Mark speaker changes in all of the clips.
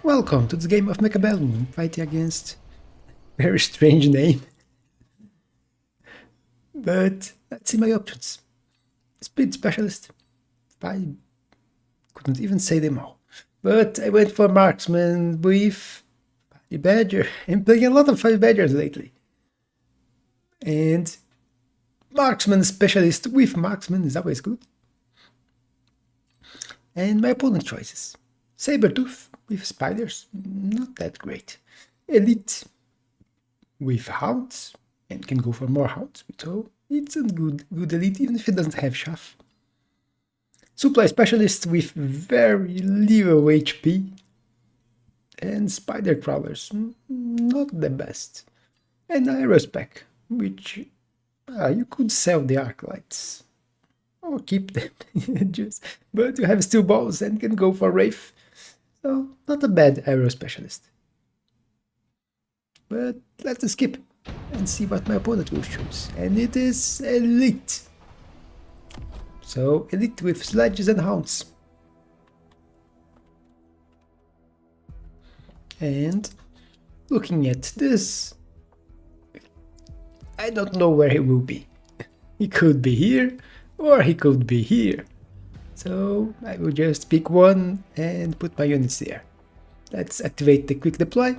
Speaker 1: Welcome to this game of Mechabellum, fighting against very strange name. But let's see my options. Speed Specialist. I couldn't even say them all. But I went for Marksman with Fire Badger. I'm playing a lot of Fire Badgers lately. And Marksman Specialist with Marksman is always good. And my opponent choices. Sabertooth with Spiders, not that great. Elite with Hounds, and can go for more Hounds, so it's a good elite even if it doesn't have Chaff. Supply Specialist with very little HP. And Spider Crawlers, not the best. And Aerospec, which you could sell the Arclights. Or keep them, but you have Steel Balls and can go for Wraith. So, not a bad Aero Specialist. But let's skip and see what my opponent will choose. And it is Elite. So, Elite with Sledges and Hounds. And looking at this, I don't know where he will be. He could be here, or he could be here. So I will just pick one and put my units there. Let's activate the quick deploy.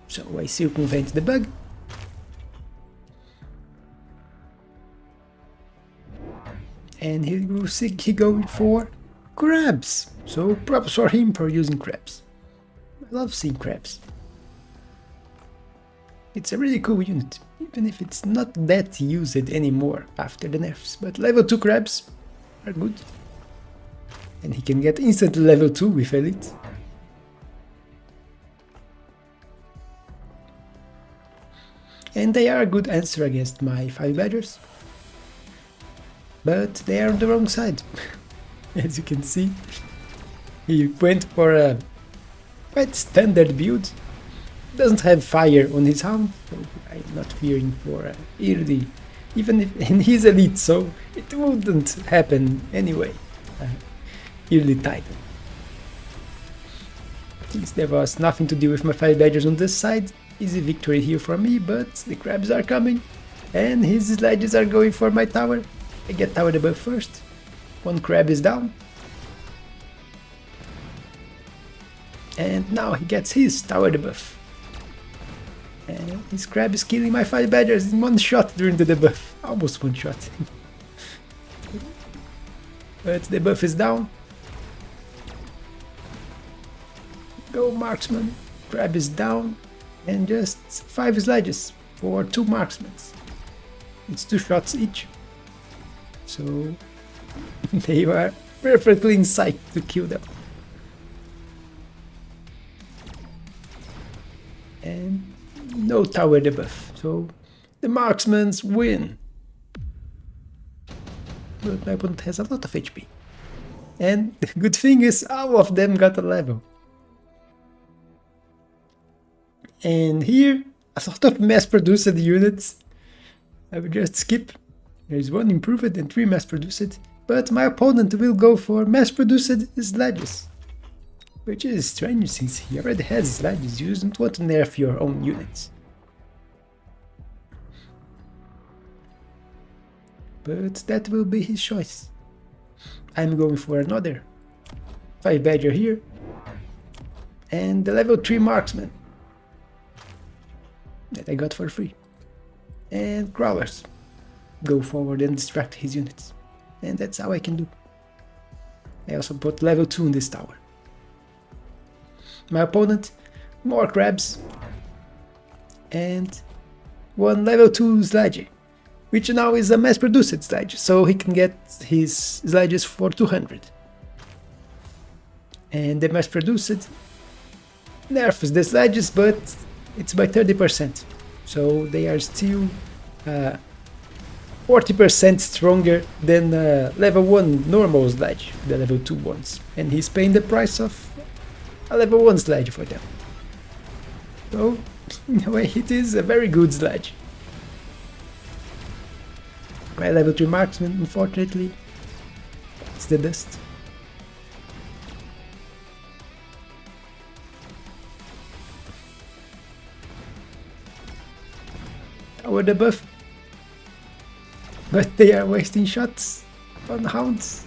Speaker 1: So I circumvent the bug. And he will see he going for crabs. So props for him for using crabs. I love seeing crabs. It's a really cool unit, even if it's not that used anymore after the nerfs. But level 2 crabs are good. And he can get instant level 2 with Elite. And they are a good answer against my 5 Badgers. But they are on the wrong side. As you can see, he went for a quite standard build. Doesn't have fire on his hound, so I'm not fearing for early, even if and he's elite, so it wouldn't happen anyway. Early title. Since there was nothing to do with my 5 Badgers on this side, easy victory here for me, but the crabs are coming, and his sledges are going for my tower. I get tower above first. One crab is down. And now he gets his tower debuff. And his crab is killing my 5 Badgers in one shot during the debuff. Almost one shot. But the buff is down. Go Marksman. Crab is down. And just 5 Sledges for 2 Marksmen. It's 2 shots each. So they are perfectly in sight to kill them. And no tower debuff, so the Marksmen win. But my opponent has a lot of HP. And the good thing is all of them got a level. And here, a lot of mass-produced units. I will just skip. There is 1 improved and 3 mass-produced. But my opponent will go for mass-produced Sledges. Which is strange since he already has Sledges, you don't want to nerf your own units. But that will be his choice. I'm going for another 5 Badger here. And the level 3 Marksman. That I got for free. And Crawlers. Go forward and distract his units. And that's how I can do. I also put level 2 in this tower. My opponent, more crabs, and 1 level 2 Sledge, which now is a mass-produced Sledge, so he can get his Sledges for 200. And the mass-produced nerfs the Sledges, but it's by 30%, so they are still 40% stronger than level 1 normal Sledge, the level 2 ones, and he's paying the price of a level 1 Sledge for them. So, in a way, it is a very good Sledge. My level 3 Marksman, unfortunately, it's the dust. our debuff. But they are wasting shots on hounds.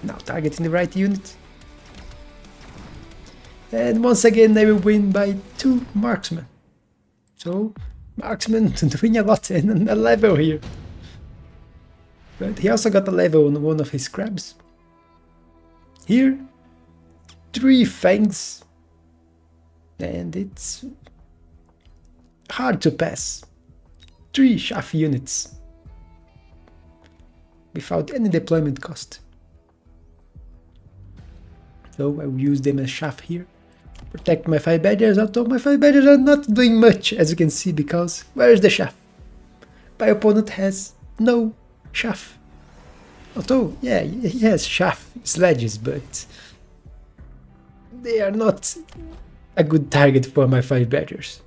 Speaker 1: Now targeting the right unit. And once again I will win by 2 marksmen. So marksman doing a lot and a level here. But he also got a level on one of his crabs. Here 3 fangs. And it's hard to pass. 3 chaff units. Without any deployment cost. So I will use them as chaff here. Protect my 5 badgers, although my 5 badgers are not doing much, as you can see, because where is the chaff? My opponent has no chaff. Although, yeah, he has chaff sledges, but they are not a good target for my 5 badgers.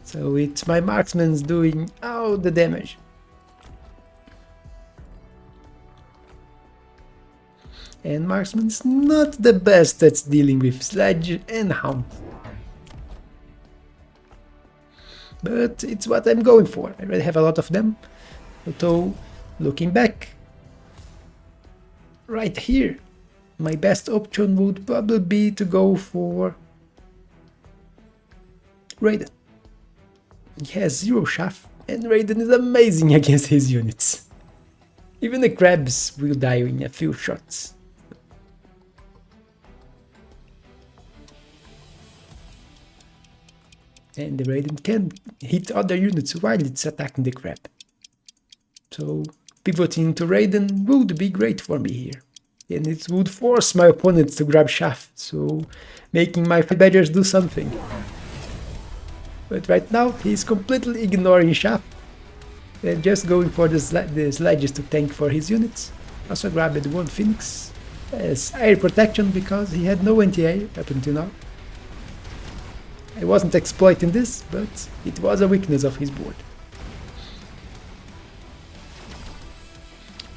Speaker 1: So it's my marksman's doing all the damage. And marksman's not the best at dealing with sledge and hound. But it's what I'm going for. I already have a lot of them. Although, looking back, right here, my best option would probably be to go for Raiden. He has 0 chaff, and Raiden is amazing against his units. Even the crabs will die in a few shots. And the Raiden can hit other units while it's attacking the crab. So pivoting to Raiden would be great for me here. And it would force my opponents to grab chaff, so making my badgers do something. But right now he's completely ignoring chaff and just going for the sledges to tank for his units. Also grabbed 1 phoenix as air protection because he had no anti-air up until now. I wasn't exploiting this, but it was a weakness of his board.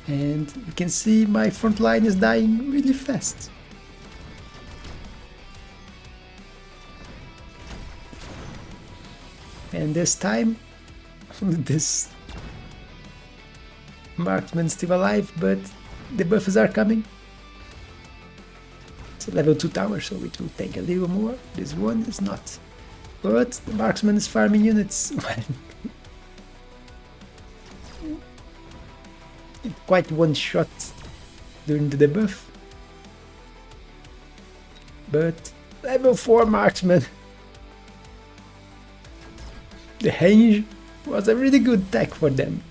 Speaker 1: And you can see my front line is dying really fast. And this time, this marksman still alive, but the buffs are coming. It's a level 2 tower, so it will take a little more. This one is not. But the marksman is farming units. Quite one shot during the debuff. But level 4 marksman. The range was a really good tech for them.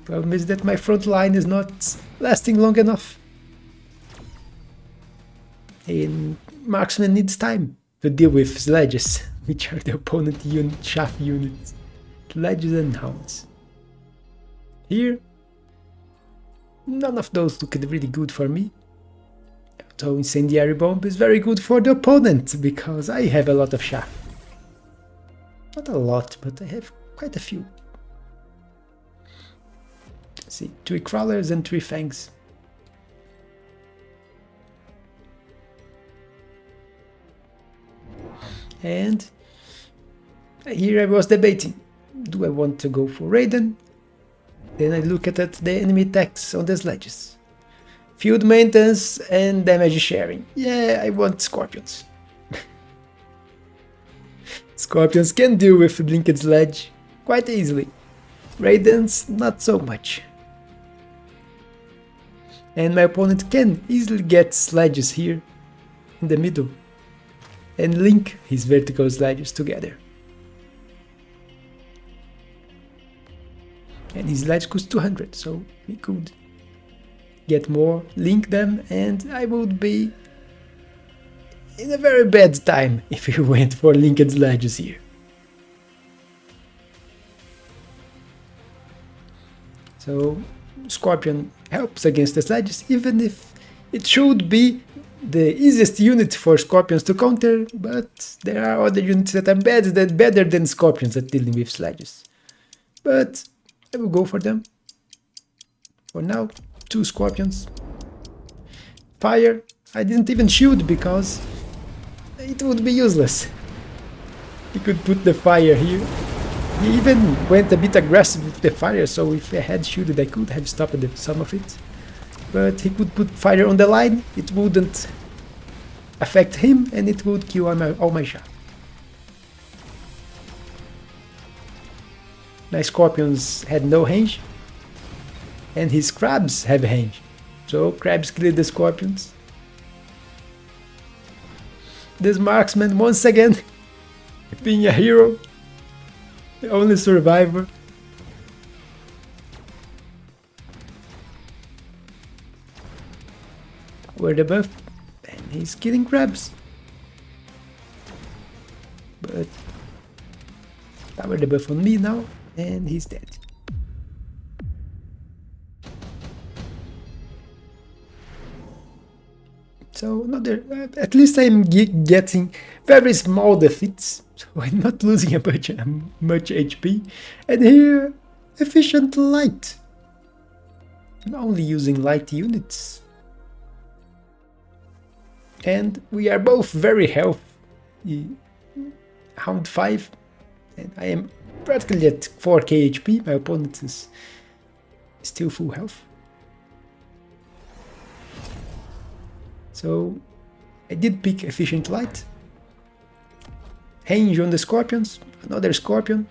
Speaker 1: Problem is that my front line is not lasting long enough. And marksman needs time to deal with sledges, which are the opponent chaff units. Sledges and hounds. Here, none of those looked really good for me. So incendiary bomb is very good for the opponent, because I have a lot of chaff. Not a lot, but I have quite a few. Let's see, 3 crawlers and 3 fangs. And here I was debating, do I want to go for Raiden? Then I look at the enemy attacks on the sledges. Field maintenance and damage sharing. Yeah, I want scorpions. Scorpions can deal with linked sledge quite easily. Raidens not so much. And my opponent can easily get sledges here in the middle and link his vertical sledges together. And his sledge costs 200, so we could get more, link them, and I would be in a very bad time if we went for linked sledges here. So Scorpion helps against the sledges, even if it should be the easiest unit for Scorpions to counter, but there are other units that are better than Scorpions at dealing with sledges. But I will go for them. For now, 2 Scorpions. Fire, I didn't even shoot because it would be useless. He could put the fire here. He even went a bit aggressive with the fire, so if I had shielded I could have stopped some of it. But he could put fire on the line, it wouldn't affect him, and it would kill all my shots. My scorpions had no range, and his crabs have range. So crabs killed the scorpions. This marksman once again being a hero, the only survivor. Power debuff, and he's killing crabs. But power debuff on me now, and he's dead. So another, at least I'm getting very small defeats, so I'm not losing much HP. And here, efficient light. I'm only using light units. And we are both very healthy. Round 5, and I am practically at 4k HP. My opponent is still full health. So I did pick efficient light. Range on the scorpions, another scorpion.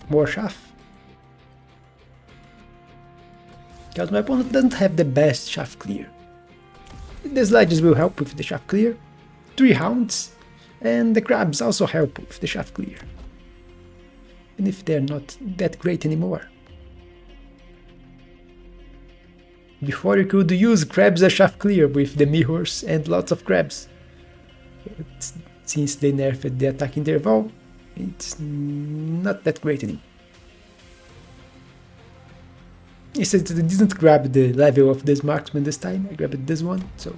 Speaker 1: More shaft. Because my opponent doesn't have the best shaft clear. The sledges will help with the shaft clear. 3 hounds, and the crabs also help with the shaft clear. And if they're not that great anymore. Before you could use crabs as shaft clear with the mirrors and lots of crabs. But since they nerfed the attack interval, it's not that great anymore. Instead, I didn't grab the level of this marksman this time, I grabbed this one, so...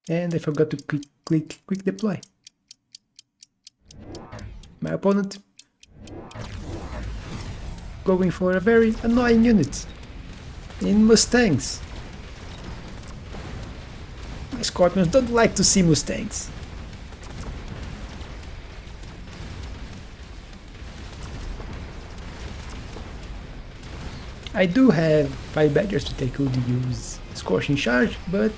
Speaker 1: And I forgot to quick deploy. My opponent going for a very annoying unit in Mustangs. My scorpions don't like to see Mustangs. I do have 5 badgers that I could use Scorching Charge, but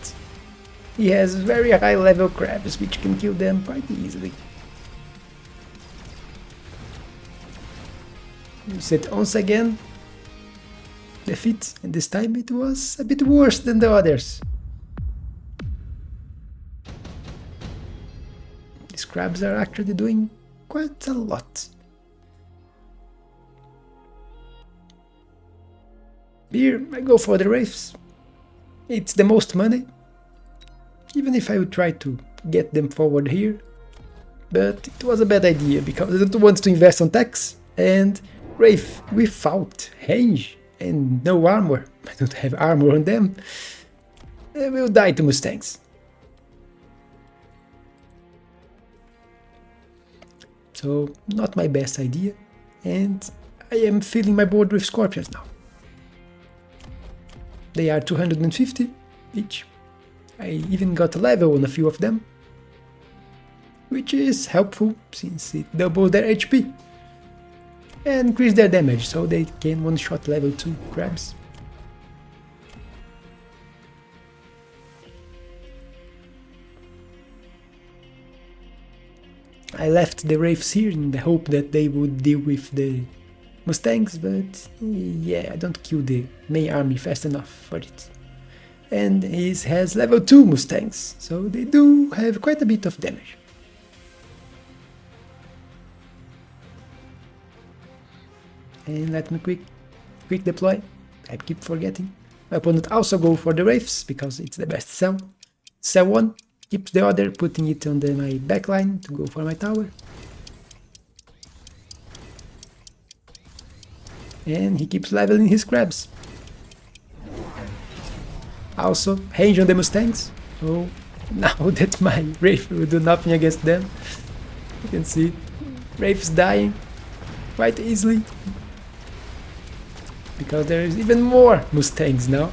Speaker 1: he has very high level crabs which can kill them quite easily. Set once again defeat, and this time it was a bit worse than the others. These crabs are actually doing quite a lot. Here I go for the wraiths. It's the most money, even if I would try to get them forward here, but it was a bad idea because I don't want to invest on tax, and wraith without range and no armor, I don't have armor on them, they will die to Mustangs. So not my best idea, and I am filling my board with scorpions now. They are 250 each. I even got a level on a few of them, which is helpful since it doubles their HP and increase their damage, so they can one-shot level 2 crabs. I left the wraiths here in the hope that they would deal with the Mustangs, but yeah, I don't kill the main army fast enough for it. And he has level 2 Mustangs, so they do have quite a bit of damage. And let me quick deploy. I keep forgetting. My opponent also go for the wraiths because it's the best sell. Sell one, keeps the other, putting it on my backline to go for my tower. And he keeps leveling his crabs. Also, range on the Mustangs, so Now that my Wraith will do nothing against them. You can see Wraith's dying quite easily. Because there is even more Mustangs now.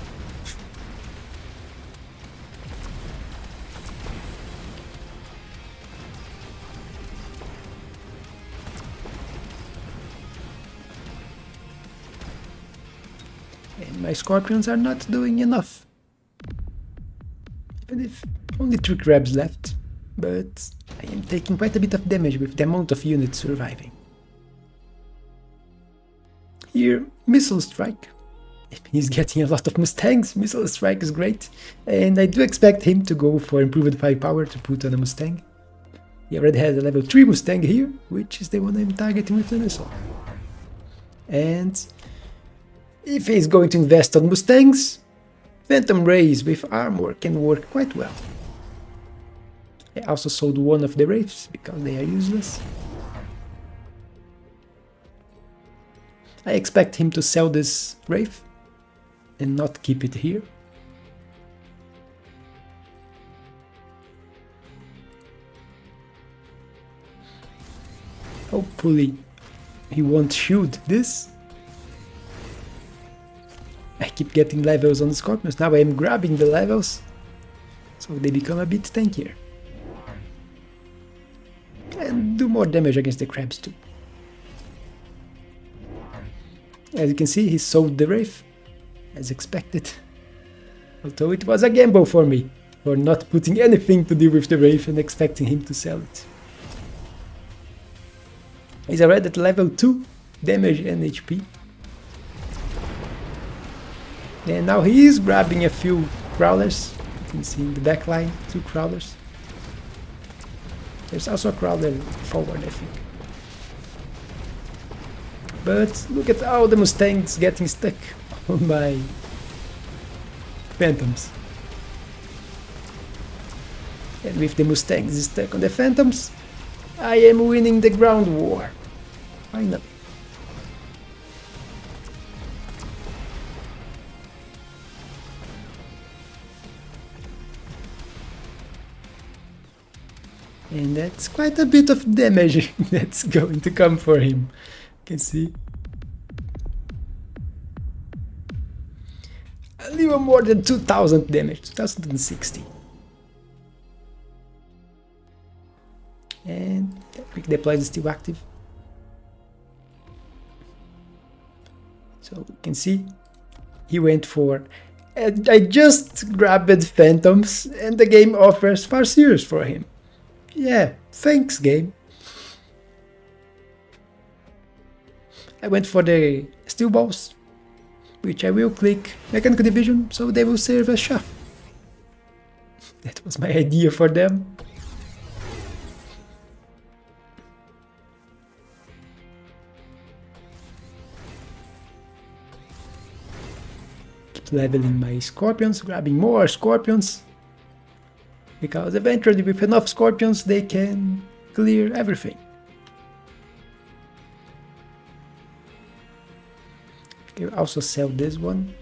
Speaker 1: And my Scorpions are not doing enough. Even if only 3 crabs left. But I am taking quite a bit of damage with the amount of units surviving. Here, Missile Strike. If he's getting a lot of Mustangs, Missile Strike is great. And I do expect him to go for improved firepower to put on a Mustang. He already has a level 3 Mustang here, which is the one I'm targeting with the missile. And if he's going to invest on Mustangs, Phantom Rays with armor can work quite well. I also sold one of the Wraiths because they are useless. I expect him to sell this Wraith and not keep it here. Hopefully he won't shoot this. I keep getting levels on the Scorpions. Now I am grabbing the levels, so they become a bit tankier. And do more damage against the crabs too. As you can see, he sold the Wraith, as expected. Although it was a gamble for me, for not putting anything to do with the Wraith and expecting him to sell it. He's already at level 2 damage and HP. And now he is grabbing a few crawlers. You can see in the back line, 2 crawlers. There's also a crawler forward, I think. But look at all the Mustangs getting stuck on my Phantoms. And with the Mustangs stuck on the Phantoms, I am winning the ground war. Finally. And that's quite a bit of damage that's going to come for him. You can see. A little more than 2000 damage, 2060. And quick deploy is still active. So you can see he went for. I just grabbed Phantoms and the game offers Farseers for him. Yeah, thanks game. I went for the steel balls, which I will click Mechanical Division, so they will serve as chaff. That was my idea for them. Keep leveling my Scorpions, grabbing more Scorpions. Because eventually with enough Scorpions they can clear everything. Okay, I'll also sell this one.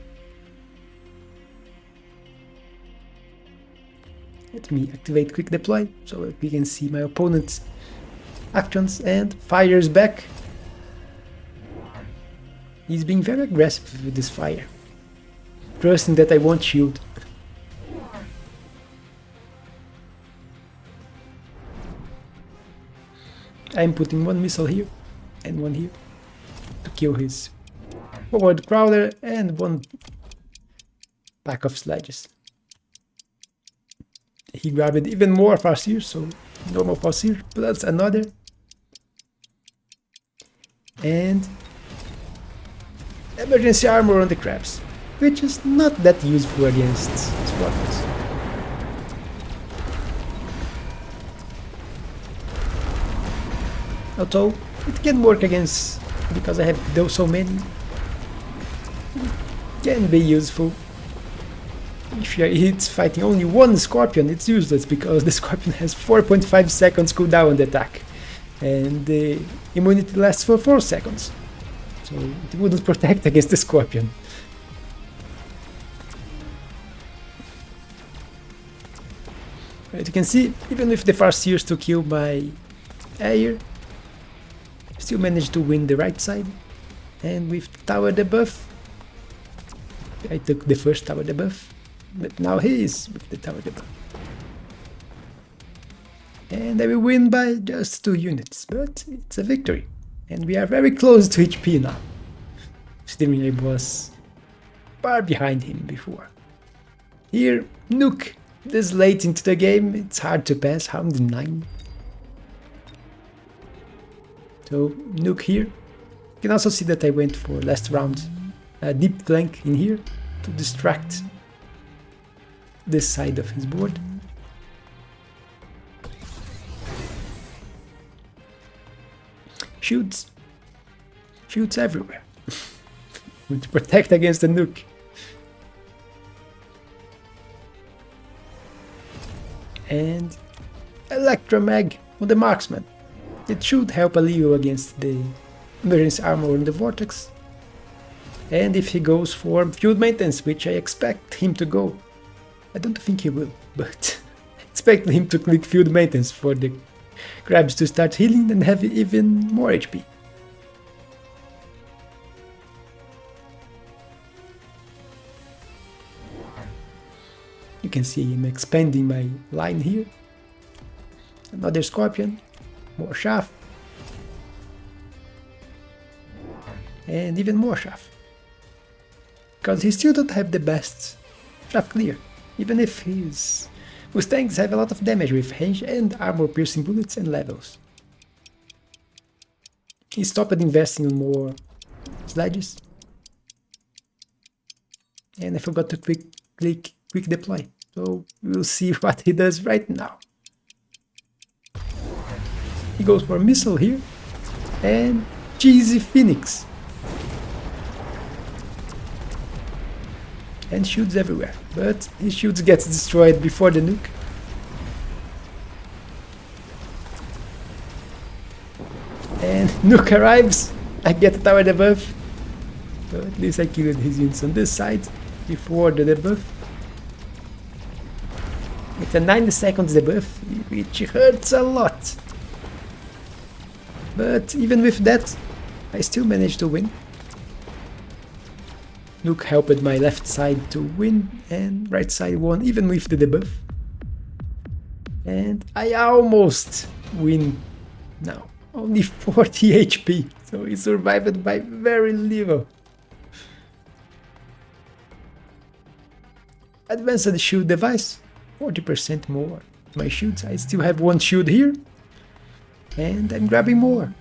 Speaker 1: Let me activate quick deploy so that we can see my opponent's actions, and fires back. He's being very aggressive with this fire, trusting that I won't shield. I'm putting one missile here and one here to kill his forward crawler and one pack of sledges. He grabbed even more Farseer, so normal Farseer plus another. And emergency armor on the crabs, which is not that useful against Scorpions. Although it can work against, because I have so many, it can be useful. If it's fighting only one Scorpion, it's useless because the Scorpion has 4.5 seconds cooldown on the attack, and the immunity lasts for 4 seconds, so it wouldn't protect against the Scorpion. As you can see, even with the Farseers to kill my air, still managed to win the right side. And with tower debuff, I took the first tower debuff, but now he is with the tower debuff. And I will win by just 2 units, but it's a victory. And we are very close to HP now, considering I was far behind him before. Here, Nuke, this late into the game, it's hard to pass, 109. So, Nuke here. You can also see that I went for last round a deep flank in here to distract this side of his board. Shoots everywhere to protect against the Nuke. And Electromag on the marksman. It should help a little against the emergency armor in the vortex. And if he goes for field maintenance, which I expect him to go, I don't think he will, but I expect him to click field maintenance for the crabs to start healing and have even more HP. You can see him expanding my line here. Another scorpion, more shaft, and even more shaft. Because he still don't have the best shaft clear, even if his Mustangs have a lot of damage with range and armor piercing bullets and levels. He stopped investing on more sledges. And I forgot to quick deploy. So we'll see what he does right now. He goes for a missile here. And cheesy Phoenix. And shoots everywhere, but his shoots gets destroyed before the Nuke. And Nuke arrives, I get the tower debuff, so at least I killed his units on this side before the debuff. With a 90 seconds debuff, which hurts a lot. But even with that, I still managed to win. Nuke helped my left side to win, and right side won even with the debuff. And I almost win now. Only 40 HP, so he survived by very little. Advanced shield device, 40% more. My shields, I still have 1 shield here. And I'm grabbing more.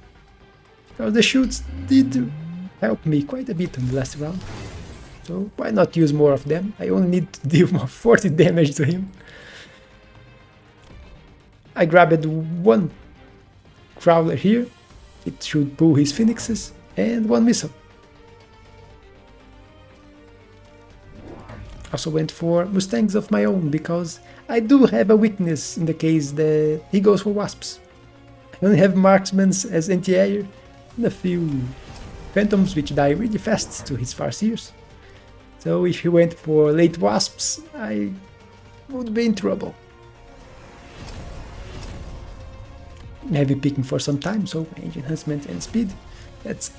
Speaker 1: Because the shields did help me quite a bit on the last round. So why not use more of them? I only need to deal more 40 damage to him. I grabbed 1 crawler here. It should pull his phoenixes and 1 missile. Also went for Mustangs of my own because I do have a weakness in the case that he goes for wasps. I only have marksmen as anti-air and a few phantoms which die really fast to his farseers. So if he went for late wasps, I would be in trouble. Heavy picking for some time, so range enhancement and speed. Let's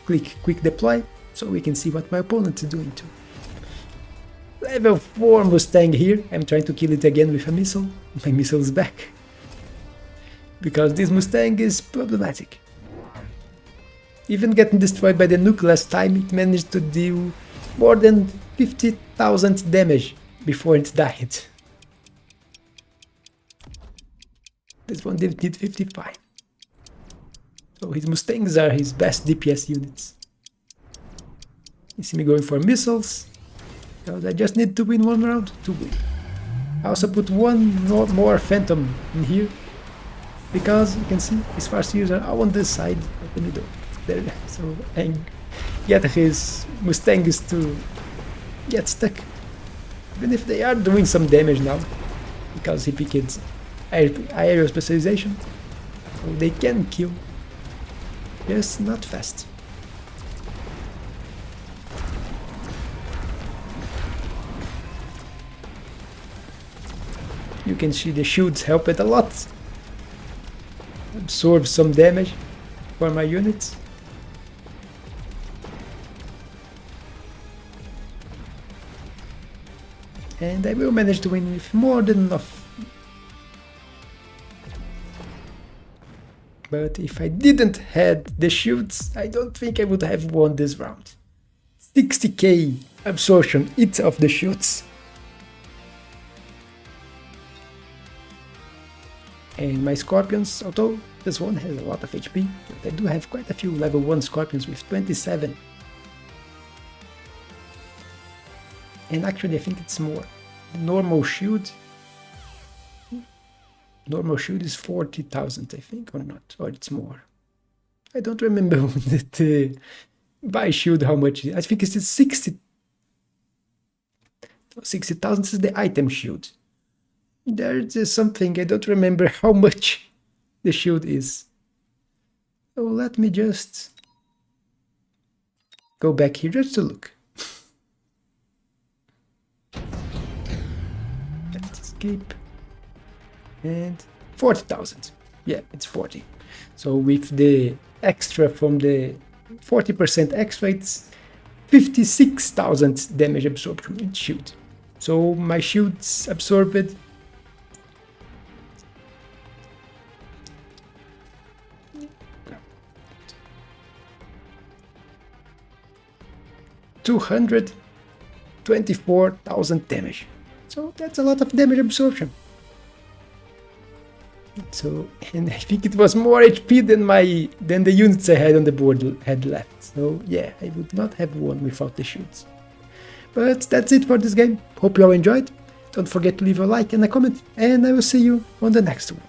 Speaker 1: click quick deploy so we can see what my opponent is doing too. Level 4 Mustang here. I'm trying to kill it again with a missile. My missile is back. Because this Mustang is problematic. Even getting destroyed by the Nuke last time, it managed to deal more than 50,000 damage before it died. This one did 55. So his Mustangs are his best DPS units. You see me going for missiles, because I just need to win 1 round to win. I also put 1 more Phantom in here, because you can see his farseers are all on this side of the middle. There, so I get his Mustangs to get stuck. Even if they are doing some damage now, because he picked aerial specialization, so they can kill, just not fast. You can see the shields help it a lot. Absorb some damage for my units. And I will manage to win with more than enough. But if I didn't had the shields, I don't think I would have won this round. 60k absorption each of the shields. And my scorpions, although this one has a lot of HP, but I do have quite a few level 1 scorpions with 27. And actually I think it's more. Normal shield is 40,000 I think, or not, or it's more. I don't remember that buy shield how much. I think it's 60,000 is the item shield. There's something, I don't remember how much the shield is. So let me just go back here just to look. Let's escape. And 40,000. Yeah, it's 40. So with the extra from the 40% extra, it's 56,000 damage absorption in shield. So my shields absorbed 224,000 damage. So that's a lot of damage absorption. So, and I think it was more HP than the units I had on the board had left. So yeah, I would not have won without the shields. But that's it for this game. Hope you all enjoyed. Don't forget to leave a like and a comment, and I will see you on the next one.